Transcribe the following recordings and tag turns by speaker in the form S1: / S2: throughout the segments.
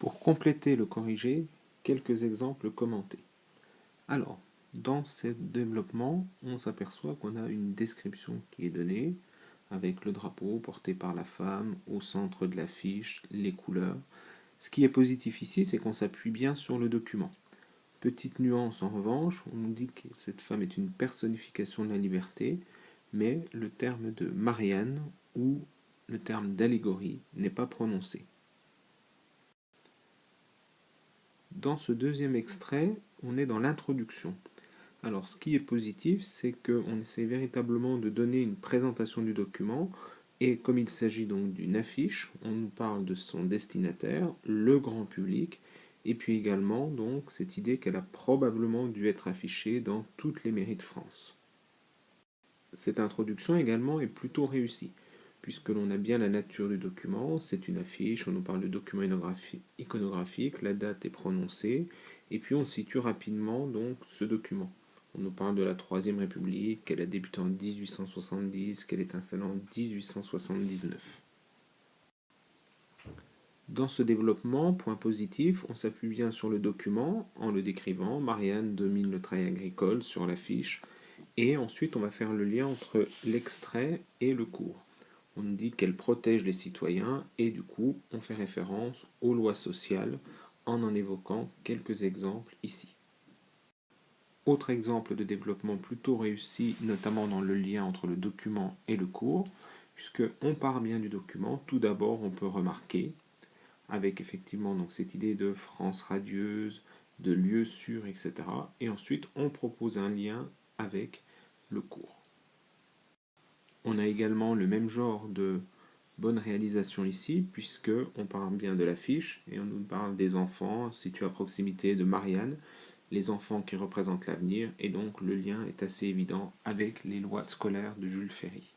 S1: Pour compléter le corrigé, quelques exemples commentés. Alors, dans ce développement, on s'aperçoit qu'on a une description qui est donnée, avec le drapeau porté par la femme, au centre de l'affiche, les couleurs. Ce qui est positif ici, c'est qu'on s'appuie bien sur le document. Petite nuance en revanche, on nous dit que cette femme est une personnification de la liberté, mais le terme de Marianne ou le terme d'allégorie n'est pas prononcé. Dans ce deuxième extrait, on est dans l'introduction. Alors, ce qui est positif, c'est qu'on essaie véritablement de donner une présentation du document, et comme il s'agit donc d'une affiche, on nous parle de son destinataire, le grand public, et puis également donc cette idée qu'elle a probablement dû être affichée dans toutes les mairies de France. Cette introduction également est plutôt réussie, puisque l'on a bien la nature du document, c'est une affiche, on nous parle de document iconographique, la date est prononcée, et puis on situe rapidement donc ce document. On nous parle de la Troisième République, qu'elle a débuté en 1870, qu'elle est installée en 1879. Dans ce développement, point positif, on s'appuie bien sur le document en le décrivant. Marianne domine le travail agricole sur l'affiche. Et ensuite, on va faire le lien entre l'extrait et le cours. On nous dit qu'elle protège les citoyens et du coup, on fait référence aux lois sociales en évoquant quelques exemples ici. Autre exemple de développement plutôt réussi, notamment dans le lien entre le document et le cours, puisqu'on part bien du document. Tout d'abord, on peut remarquer, avec effectivement donc cette idée de France radieuse, de lieux sûrs, etc. Et ensuite, on propose un lien avec le cours. On a également le même genre de bonne réalisation ici, puisque on parle bien de l'affiche, et on nous parle des enfants situés à proximité de Marianne, les enfants qui représentent l'avenir, et donc le lien est assez évident avec les lois scolaires de Jules Ferry.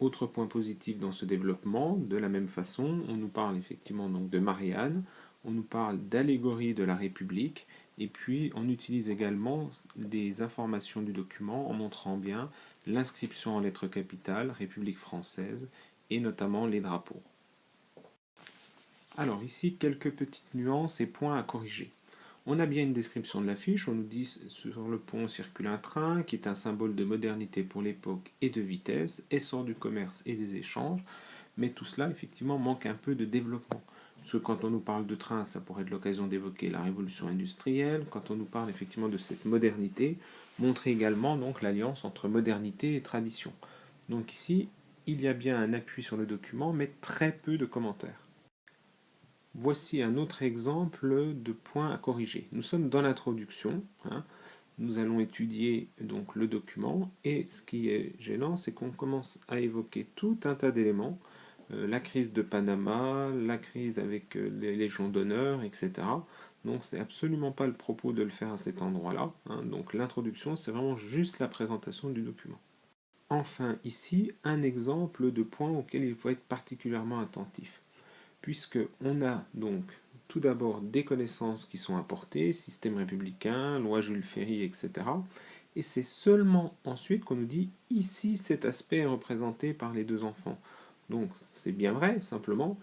S1: Autre point positif dans ce développement, de la même façon, on nous parle effectivement donc de Marianne, on nous parle d'allégorie de la République, et puis on utilise également des informations du document en montrant bien l'inscription en lettres capitales, République française, et notamment les drapeaux. Alors ici, quelques petites nuances et points à corriger. On a bien une description de l'affiche, on nous dit sur le pont circule un train qui est un symbole de modernité pour l'époque et de vitesse, essor du commerce et des échanges, mais tout cela effectivement manque un peu de développement. Parce que quand on nous parle de train, ça pourrait être l'occasion d'évoquer la révolution industrielle, quand on nous parle effectivement de cette modernité, montrer également donc l'alliance entre modernité et tradition. Donc ici, il y a bien un appui sur le document, mais très peu de commentaires. Voici un autre exemple de points à corriger. Nous sommes dans l'introduction, nous allons étudier donc le document, et ce qui est gênant, c'est qu'on commence à évoquer tout un tas d'éléments, la crise de Panama, la crise avec les légions d'honneur, etc. Donc c'est absolument pas le propos de le faire à cet endroit-là. Donc l'introduction, c'est vraiment juste la présentation du document. Enfin ici, un exemple de points auxquels il faut être particulièrement attentif, puisqu'on a donc tout d'abord des connaissances qui sont apportées, système républicain, loi Jules Ferry, etc. Et c'est seulement ensuite qu'on nous dit ici cet aspect est représenté par les deux enfants. Donc c'est bien vrai, simplement,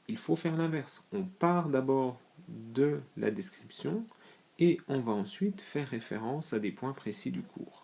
S1: il faut faire l'inverse. On part d'abord de la description et on va ensuite faire référence à des points précis du cours.